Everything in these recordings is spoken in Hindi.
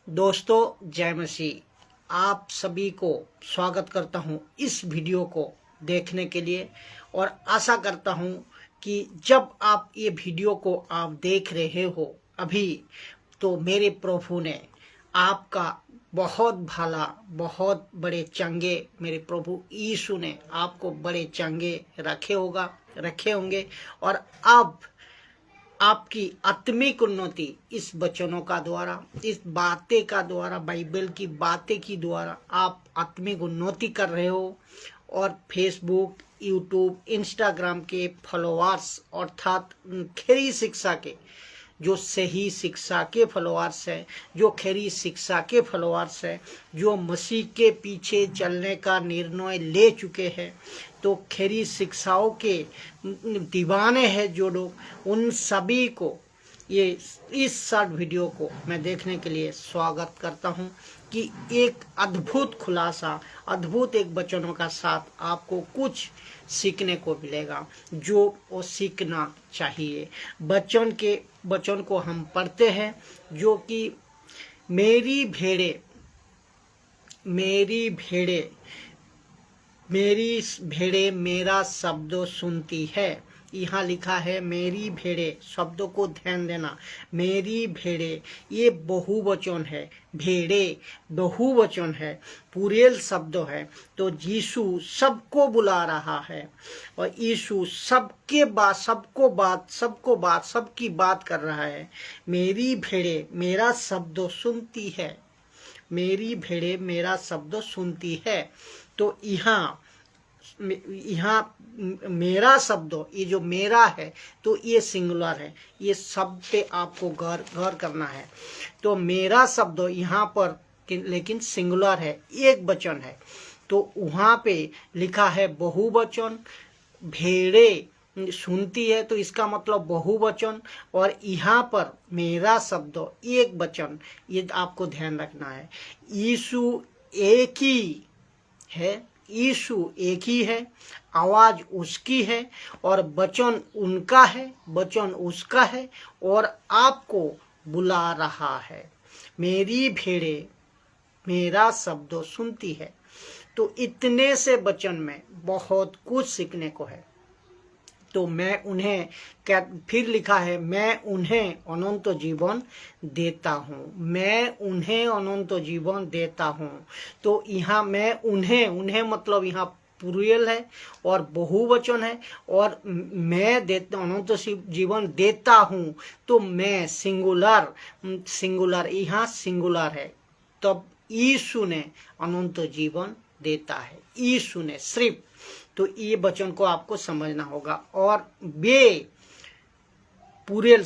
दोस्तों जय मसीह। आप सभी को स्वागत करता हूं इस वीडियो को देखने के लिए और आशा करता हूं कि जब आप ये वीडियो को आप देख रहे हो अभी तो मेरे प्रभु ने आपका बहुत भला बहुत बड़े चंगे मेरे प्रभु यीशु ने आपको बड़े चंगे रखे होंगे और अब आपकी आत्मिक उन्नति इस वचनों का द्वारा, इस बातें का द्वारा, बाइबल की बातें की द्वारा आप आत्मिक उन्नति कर रहे हो। और फेसबुक, यूट्यूब, इंस्टाग्राम के फॉलोअर्स अर्थात खरी शिक्षा के जो सही शिक्षा के फॉलोअर्स हैं, जो खरी शिक्षा के फॉलोअर्स हैं, जो मसीह के पीछे चलने का निर्णय ले चुके हैं, तो खरी शिक्षाओं के दीवाने हैं जो लोग, उन सभी को ये इस शॉर्ट वीडियो को मैं देखने के लिए स्वागत करता हूं कि एक अद्भुत खुलासा, अद्भुत एक वचनों का साथ आपको कुछ सीखने को मिलेगा जो वो सीखना चाहिए। वचन को हम पढ़ते हैं जो कि मेरी भेड़े मेरा शब्द सुनती है। यहाँ लिखा है मेरी भेड़े, शब्दों को ध्यान देना। मेरी भेड़े ये बहुवचन है, भेड़े बहुवचन है, पुरेल शब्द है। तो यीशु सबको बुला रहा है और यीशु सबकी बात कर रहा है। मेरी भेड़े मेरा शब्द सुनती है, मेरी भेड़े मेरा शब्द सुनती है। तो यहाँ मेरा शब्द, ये जो मेरा है तो ये सिंगुलर है, ये शब्द पे आपको गौर करना है। तो मेरा शब्द यहाँ पर लेकिन सिंगुलर है, एक वचन है। तो वहाँ पे लिखा है बहुवचन, भेड़े सुनती है तो इसका मतलब बहुवचन, और यहाँ पर मेरा शब्द एक वचन, ये आपको ध्यान रखना है। यीशु एक ही है, यीशु एक ही है, आवाज उसकी है और वचन उनका है, वचन उसका है और आपको बुला रहा है। मेरी भेड़े मेरा शब्द सुनती है। तो इतने से वचन में बहुत कुछ सीखने को है। तो मैं उन्हें फिर लिखा है मैं उन्हें अनंत जीवन देता हूँ, मैं उन्हें अनंत जीवन देता हूँ। तो यहाँ मैं उन्हें मतलब यहाँ प्लूरल है और बहुवचन है, और मैं अनंत जीवन देता हूँ। तो मैं सिंगुलर यहाँ सिंगुलर है। तब यीशु ने अनंत जीवन देता है, यीशु ने सिर्फ। तो ये वचन को आपको समझना होगा। और बे पुरेल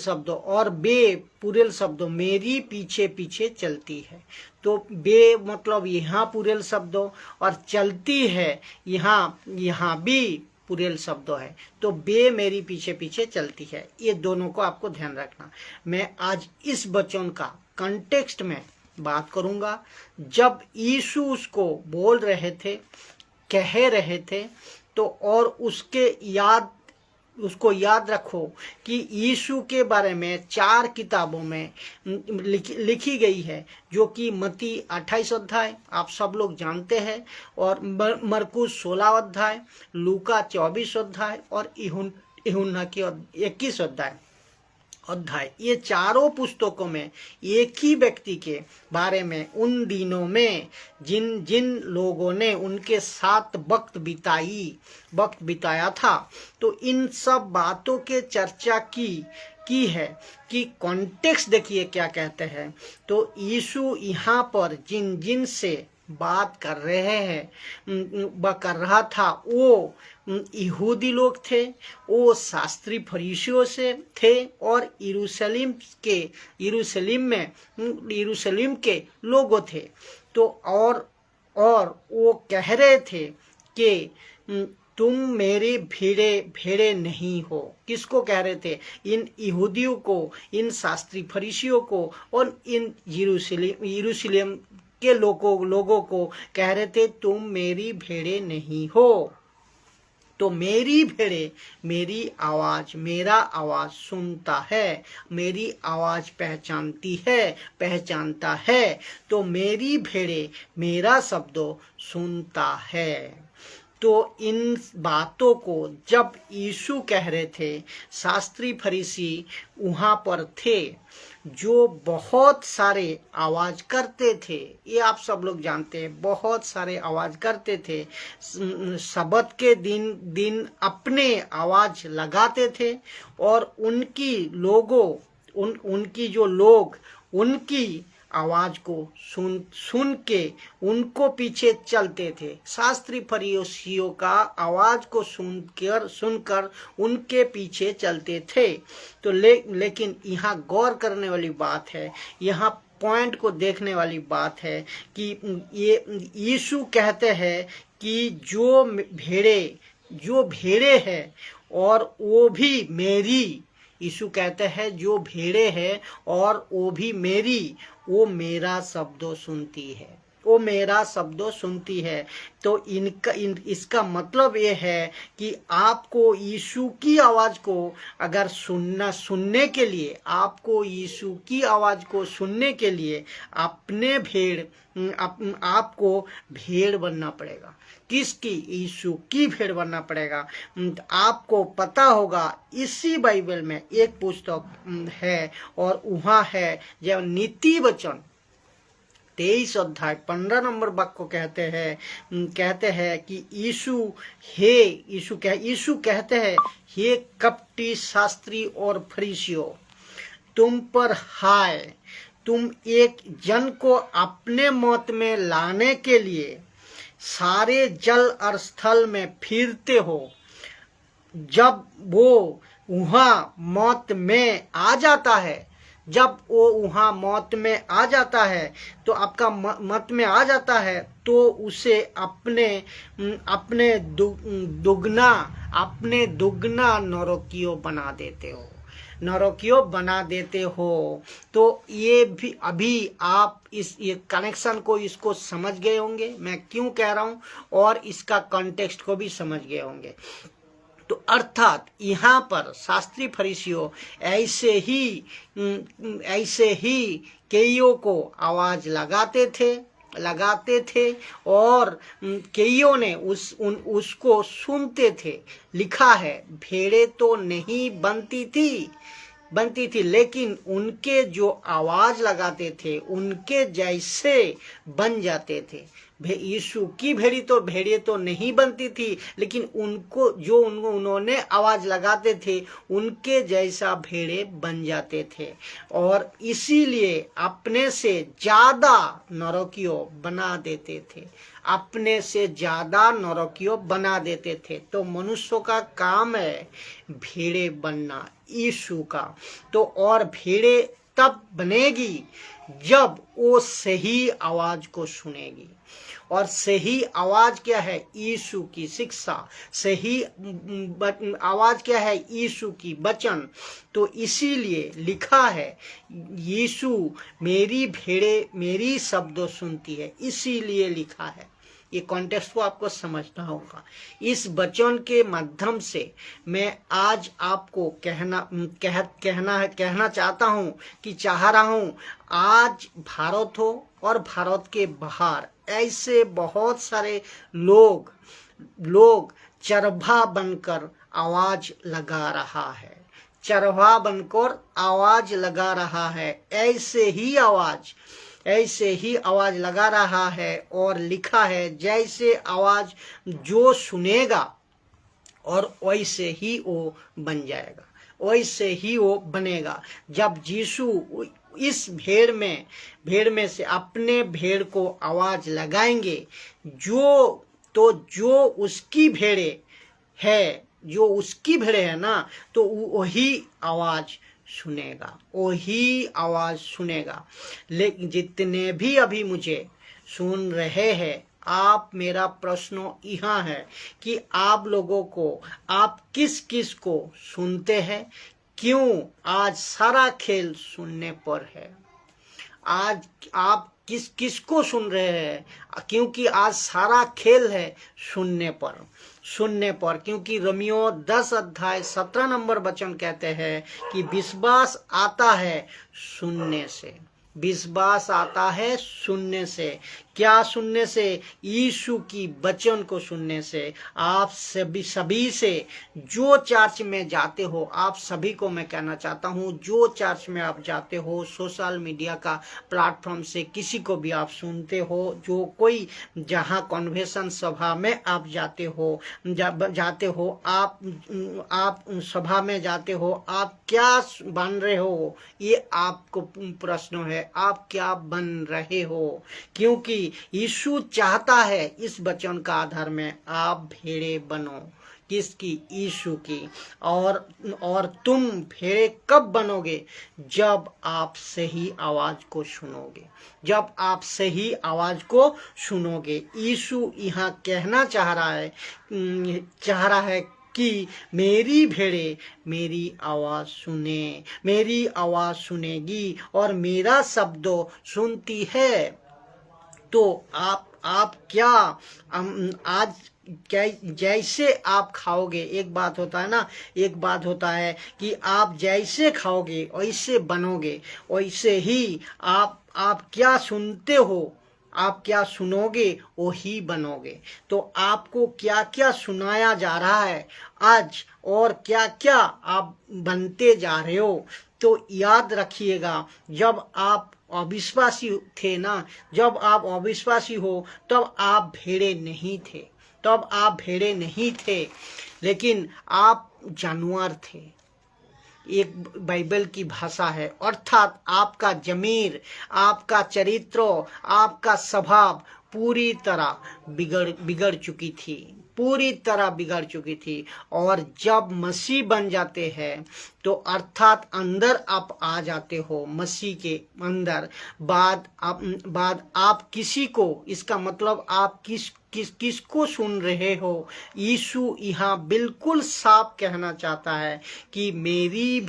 शब्द मेरी पीछे पीछे चलती है। तो बे मतलब यहाँ पुरेल शब्द और चलती है यहाँ भी पुरेल शब्द है। तो बे मेरी पीछे पीछे चलती है, ये दोनों को आपको ध्यान रखना। मैं आज इस वचन का कॉन्टेक्स्ट में बात करूंगा। जब यीशु उसको बोल रहे थे, कह रहे थे, तो और उसको याद रखो कि यीशु के बारे में 4 किताबों में लिखी गई है, जो कि मत्ती 28 अध्याय आप सब लोग जानते हैं, और मरकुस 16 अध्याय, लूका 24 अध्याय और यूहन्ना की 21 अध्याय। ये चारों पुस्तकों में एक ही व्यक्ति के बारे में उन दिनों में जिन लोगों ने उनके साथ वक्त बिताया था, तो इन सब बातों के चर्चा की है कि कॉन्टेक्स्ट देखिए क्या कहते हैं। तो यीशु यहाँ पर जिन से बात कर रहा था वो यहूदी लोग थे, वो शास्त्री फरीसियों से थे और यरूशलेम के लोगों थे। तो और वो कह रहे थे कि तुम मेरे भेड़े नहीं हो। किसको कह रहे थे? इन यहूदियों को, इन शास्त्री फरीसियों को और इन यरूशलेम के लोगों को कह रहे थे तुम मेरी भेड़े नहीं हो। तो मेरी भेड़े मेरी आवाज, मेरा आवाज सुनता है, मेरी आवाज पहचानता है। तो मेरी भेड़े मेरा शब्दों सुनता है। तो इन बातों को जब यीशु कह रहे थे, शास्त्री फरीसी वहां पर थे जो बहुत सारे आवाज करते थे। ये आप सब लोग जानते हैं, बहुत सारे आवाज करते थे। सबत के दिन अपने आवाज लगाते थे और उनकी जो लोग उनकी आवाज को सुन के उनको पीछे चलते थे। शास्त्री फरीसियों का आवाज को सुनकर उनके पीछे चलते थे। तो लेकिन यहाँ गौर करने वाली बात है, यहाँ पॉइंट को देखने वाली बात है कि ये यीशु कहते हैं कि जो भेड़े है और वो भी मेरी, यीशु कहते हैं जो भेड़े हैं और वो भी मेरी, वो मेरा शब्दों सुनती है, वो मेरा शब्दों सुनती है। तो इसका मतलब ये है कि आपको यीशु की आवाज को अगर सुनने के लिए, आपको यीशु की आवाज को सुनने के लिए आपको भेड़ बनना पड़ेगा। किसकी? यीशु की भेड़ बनना पड़ेगा। आपको पता होगा इसी बाइबल में एक पुस्तक है और वहां है जब नीति वचन 23 अध्याय 15 नंबर वाक्य को कहते हैं कि यीशु कहते हैं, हे कपटी शास्त्री और फरीसियों, तुम पर हाय, तुम एक जन को अपने मौत में लाने के लिए सारे जल और स्थल में फिरते हो। जब वो वहां मौत में आ जाता है, जब वो वहां मौत में आ जाता है, तो आपका मौत में आ जाता है, तो उसे अपने दुगना नरकियों बना देते हो। तो ये भी अभी आप ये कनेक्शन को इसको समझ गए होंगे, मैं क्यों कह रहा हूं, और इसका कॉन्टेक्स्ट को भी समझ गए होंगे। तो अर्थात यहाँ पर शास्त्री फरीसियों ऐसे ही कईयों को आवाज लगाते थे और कईयों ने उसको सुनते थे। लिखा है, भेड़े तो नहीं बनती थी, लेकिन उनके जो आवाज लगाते थे उनके जैसे बन जाते थे। यीशु की भेड़े तो नहीं बनती थी, लेकिन उन्होंने आवाज लगाते थे उनके जैसा भेड़े बन जाते थे, और इसीलिए अपने से ज्यादा नरकियों बना देते थे। तो मनुष्यों का काम है भेड़े बनना यीशु का। तो और भेड़े तब बनेगी जब वो सही आवाज को सुनेगी, और सही आवाज क्या है? यीशु की शिक्षा। सही आवाज क्या है? यीशु की वचन। तो इसीलिए लिखा है, यीशु मेरी भेड़े मेरी शब्दों सुनती है, इसीलिए लिखा है। ये कॉन्टेक्स्ट को आपको समझना होगा। इस वचन के माध्यम से मैं आज आपको कहना चाहता हूँ कि चाह रहा हूँ, आज भारत हो और भारत के बाहर ऐसे बहुत सारे लोग चरवाहा बनकर आवाज लगा रहा है, ऐसे ही आवाज लगा रहा है। और लिखा है, जैसे आवाज जो सुनेगा और वैसे ही वो बन जाएगा, वैसे ही वो बनेगा। जब यीशु इस भेड़ में से अपने भेड़ को आवाज लगाएंगे, जो उसकी भेड़े है ना, तो वही आवाज सुनेगा। लेकिन जितने भी अभी मुझे सुन रहे हैं, आप, मेरा प्रश्न यहाँ है कि आप लोगों को, आप किस को सुनते हैं? क्यों? आज सारा खेल सुनने पर है। आज आप किसको सुन रहे हैं, क्योंकि आज सारा खेल है सुनने पर, क्योंकि रोमियो 10 अध्याय 17 नंबर वचन कहते हैं कि विश्वास आता है सुनने से, विश्वास आता है सुनने से। क्या सुनने से? यीशु की वचन को सुनने से। आप सभी से जो चर्च में जाते हो, आप सभी को मैं कहना चाहता हूँ, जो चर्च में आप जाते हो, सोशल मीडिया का प्लेटफॉर्म से किसी को भी आप सुनते हो, जो कोई जहाँ कन्वेंशन सभा में आप जाते हो, आप सभा में जाते हो, आप क्या बन रहे हो, ये आपको प्रश्न है, आप क्या बन रहे हो? क्योंकि यीशु चाहता है इस वचन का आधार में आप भेड़े बनो। किसकी? यीशु की। और तुम भेड़े कब बनोगे? जब आप सही आवाज को सुनोगे, जब आप सही आवाज को सुनोगे। यीशु यहाँ कहना चाह रहा है कि मेरी भेड़े मेरी आवाज सुने, मेरी आवाज सुनेगी और मेरा शब्द सुनती है। तो आप क्या आज जैसे आप खाओगे, एक बात होता है ना, एक बात होता है कि आप जैसे खाओगे वैसे बनोगे, वैसे ही आप क्या सुनते हो, आप क्या सुनोगे वही बनोगे। तो आपको क्या क्या सुनाया जा रहा है आज और क्या क्या आप बनते जा रहे हो, तो याद रखिएगा, जब आप अविश्वासी थे ना, जब आप अविश्वासी हो तब आप भेड़े नहीं थे, तब आप भेड़े नहीं थे, लेकिन आप जानवर थे। एक बाइबल की भाषा है, अर्थात आपका जमीर, आपका चरित्र, आपका स्वभाव पूरी तरह बिगड़ चुकी थी, पूरी तरह बिगड़ चुकी थी। और जब मसीह बन जाते हैं तो अर्थात अंदर आप आ जाते हो, मसीह के अंदर, बाद आप किसी को, इसका मतलब आप किसको सुन रहे हो? यीशु यहाँ बिल्कुल साफ कहना चाहता है कि मेरी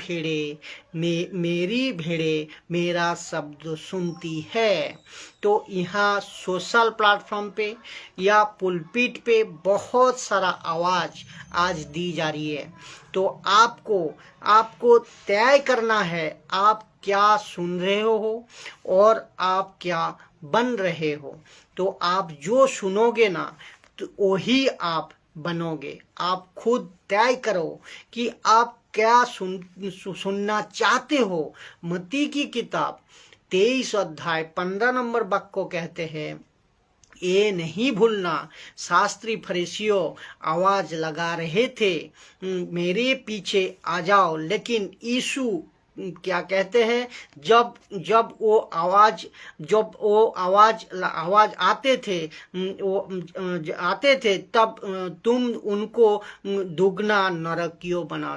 भेड़े मेरा शब्द सुनती है। तो यहाँ सोशल प्लेटफॉर्म पे या पुलपिट पे बहुत सारा आवाज आज दी जा रही है। तो आपको तय करना है, आप क्या सुन रहे हो और आप क्या बन रहे हो। तो आप जो सुनोगे ना, तो वही आप बनोगे। आप खुद तय करो कि आप क्या सुनना चाहते हो। मत्ती की किताब 23 अध्याय 15 नंबर वाक्य को कहते हैं, ये नहीं भूलना, शास्त्री फरीसियों आवाज लगा रहे थे, मेरे पीछे आ जाओ। लेकिन यीशु क्या कहते हैं? जब वो आवाज आते थे तब तुम उनको दुगना नरकियों बना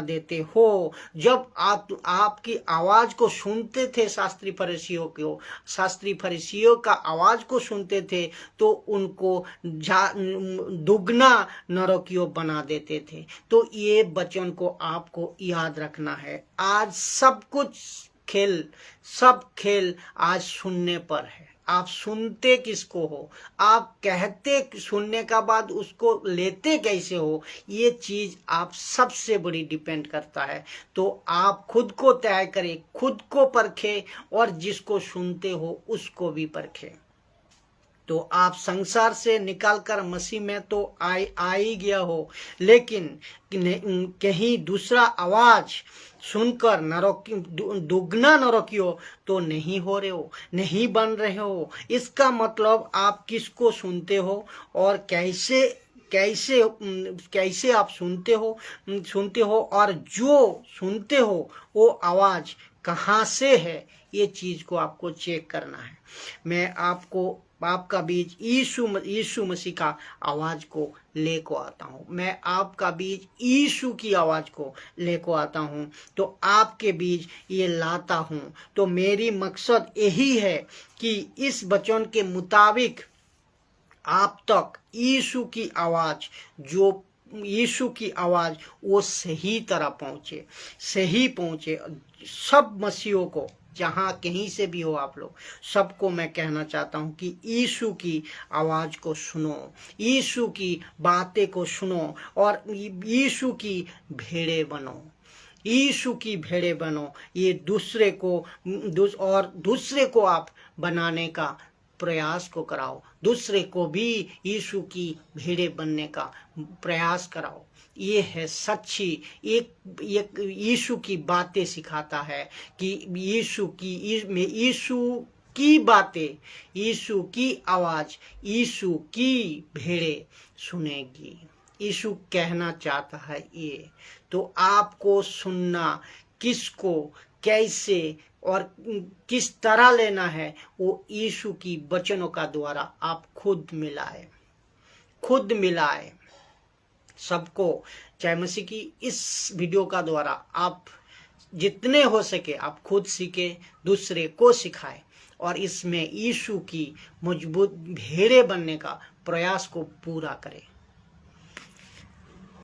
देते हो। जब आपकी आवाज को सुनते थे, शास्त्री फरीसियों का आवाज को सुनते थे तो उनको दुगना नरकियों बना देते थे। तो ये वचन को आपको याद रखना है। आज सब खेल आज सुनने पर है। आप सुनते किसको हो, आप कहते सुनने का बाद उसको लेते कैसे हो, ये चीज आप सबसे बड़ी डिपेंड करता है। तो आप खुद को तय करें, खुद को परखे और जिसको सुनते हो उसको भी परखे। तो आप संसार से निकालकर मसीह में तो आ ही गया हो, लेकिन कहीं दूसरा आवाज सुनकर दुगना नरकियो तो नहीं हो रहे हो, नहीं बन रहे हो। इसका मतलब आप किसको सुनते हो और कैसे आप सुनते हो और जो सुनते हो वो आवाज कहाँ से है, ये चीज को आपको चेक करना है। मैं आपका बीच यीशु मसीह का आवाज को लेको आता हूँ, मैं आपका बीच यीशु की आवाज को लेको आता हूँ, तो आपके बीच ये लाता हूँ। तो मेरी मकसद यही है कि इस वचन के मुताबिक आप तक यीशु की आवाज वो सही तरह पहुंचे, सब मसीहों को जहाँ कहीं से भी हो आप लोग, सबको मैं कहना चाहता हूँ कि यीशु की आवाज़ को सुनो, यीशु की बातें को सुनो और यीशु की भेड़े बनो, यीशु की भेड़े बनो। ये दूसरे को आप बनाने का प्रयास को कराओ, दूसरे को भी यीशु की भेड़े बनने का प्रयास कराओ। ये है सच्ची एक यीशु की बातें सिखाता है कि यीशु की बातें, यीशु की आवाज, यीशु की भेड़े सुनेगी। यीशु कहना चाहता है ये, तो आपको सुनना, किसको कैसे और किस तरह लेना है वो यीशु की वचनों का द्वारा आप खुद मिलाए सबको। जय मसीह की। इस वीडियो का द्वारा आप जितने हो सके आप खुद सीखे, दूसरे को सिखाए और इसमें यीशु की मजबूत भेड़े बनने का प्रयास को पूरा करें।